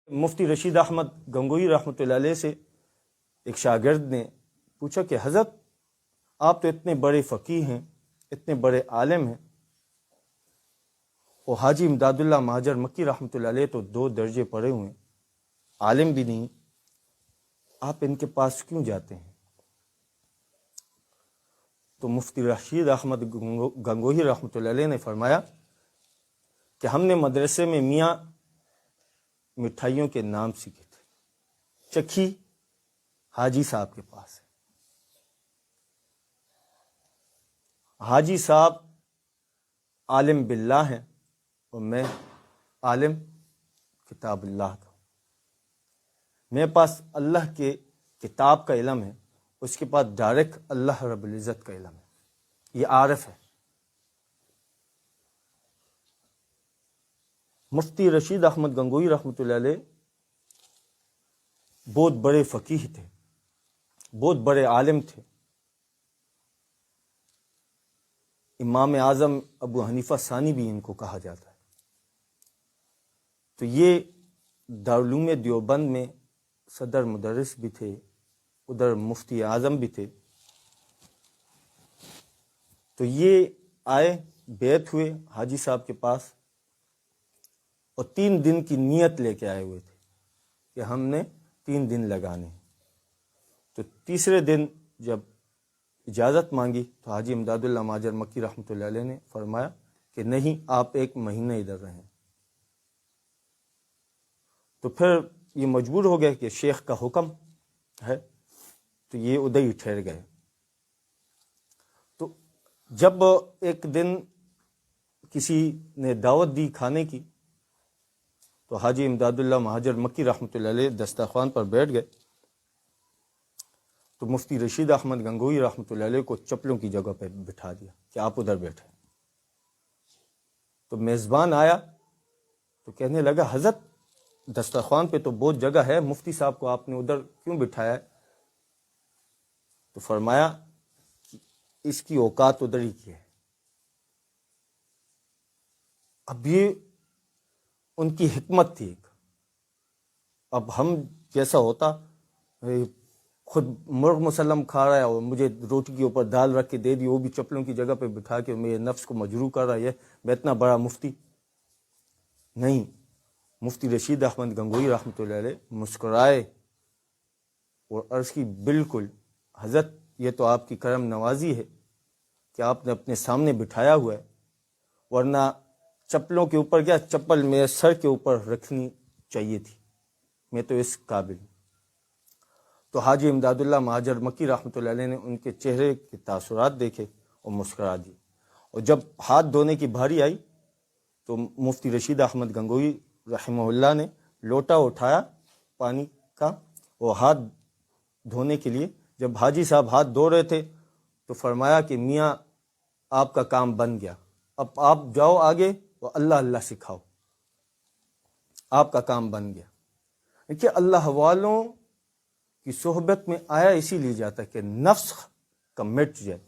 مفتی رشید احمد گنگوئی رحمۃ اللہ علیہ سے ایک شاگرد نے پوچھا کہ حضرت آپ تو اتنے بڑے فقیہ ہیں، اتنے بڑے عالم ہیں، اور حاجی امداد اللہ مہاجر مکی رحمۃ اللہ علیہ تو 2 درجے پڑھے ہوئے ہیں، عالم بھی نہیں، آپ ان کے پاس کیوں جاتے ہیں؟ تو مفتی رشید احمد گنگوئی رحمۃ اللہ علیہ نے فرمایا کہ ہم نے مدرسے میں میاں مٹھائیوں کے نام سیکھے تھے، چکھی حاجی صاحب کے پاس ہے، حاجی صاحب عالم باللہ ہیں اور میں عالم کتاب اللہ کا ہوں، میرے پاس اللہ کے کتاب کا علم ہے، اس کے پاس ڈائریکٹ اللہ رب العزت کا علم ہے، یہ عارف ہے۔ مفتی رشید احمد گنگوئی رحمۃ اللہ علیہ بہت بڑے فقیہ تھے، بہت بڑے عالم تھے، امام اعظم ابو حنیفہ ثانی بھی ان کو کہا جاتا ہے۔ تو یہ دارالعلوم دیوبند میں صدر مدرس بھی تھے، ادھر مفتی اعظم بھی تھے۔ تو یہ آئے، بیعت ہوئے حاجی صاحب کے پاس، اور 3 دن کی نیت لے کے آئے ہوئے تھے کہ ہم نے 3 دن لگانے ہیں۔ تو تیسرے دن جب اجازت مانگی تو حاجی امداد اللہ مہاجر مکی رحمۃ اللہ علیہ نے فرمایا کہ نہیں، آپ 1 مہینہ ادھر رہیں۔ تو پھر یہ مجبور ہو گئے کہ شیخ کا حکم ہے، تو یہ ادھر ہی ٹھہر گئے۔ تو جب ایک دن کسی نے دعوت دی کھانے کی، تو حاجی امداد اللہ مہاجر مکی رحمۃ اللہ علیہ دسترخوان پر بیٹھ گئے، تو مفتی رشید احمد گنگوئی رحمۃ اللہ علیہ کو چپلوں کی جگہ پہ بٹھا دیا کہ آپ ادھر بیٹھے۔ تو میزبان آیا تو کہنے لگا حضرت دسترخوان پہ تو بہت جگہ ہے، مفتی صاحب کو آپ نے ادھر کیوں بٹھایا ہے؟ تو فرمایا کہ اس کی اوقات ادھر ہی کی ہے۔ اب یہ ان کی حکمت تھی۔ اب ہم جیسا ہوتا، خود مرغ مسلم کھا رہا ہے اور مجھے روٹی کے اوپر دال رکھ کے دے دی، وہ بھی چپلوں کی جگہ پہ بٹھا کے میرے نفس کو مجروح کر رہا ہے، میں اتنا بڑا مفتی نہیں۔ مفتی رشید احمد گنگوئی رحمۃ اللہ علیہ مسکرائے اور عرض کی بالکل حضرت، یہ تو آپ کی کرم نوازی ہے کہ آپ نے اپنے سامنے بٹھایا ہوا ہے، ورنہ چپلوں کے اوپر کیا، چپل میرے سر کے اوپر رکھنی چاہیے تھی، میں تو اس قابل ہوں۔ تو حاجی امداد اللہ مہاجر مکی رحمۃ اللہ علیہ نے ان کے چہرے کے تاثرات دیکھے اور مسکرا دی، اور جب ہاتھ دھونے کی بھاری آئی تو مفتی رشید احمد گنگوئی رحمہ اللہ نے لوٹا اٹھایا پانی کا اور ہاتھ دھونے کے لیے، جب حاجی صاحب ہاتھ دھو رہے تھے تو فرمایا کہ میاں آپ کا کام بن گیا، اب آپ جاؤ آگے اور اللہ اللہ سکھاؤ، آپ کا کام بن گیا۔ دیکھیے، اللہ والوں کی صحبت میں آیا اسی لیے جاتا ہے کہ نفس کا مٹ جائے۔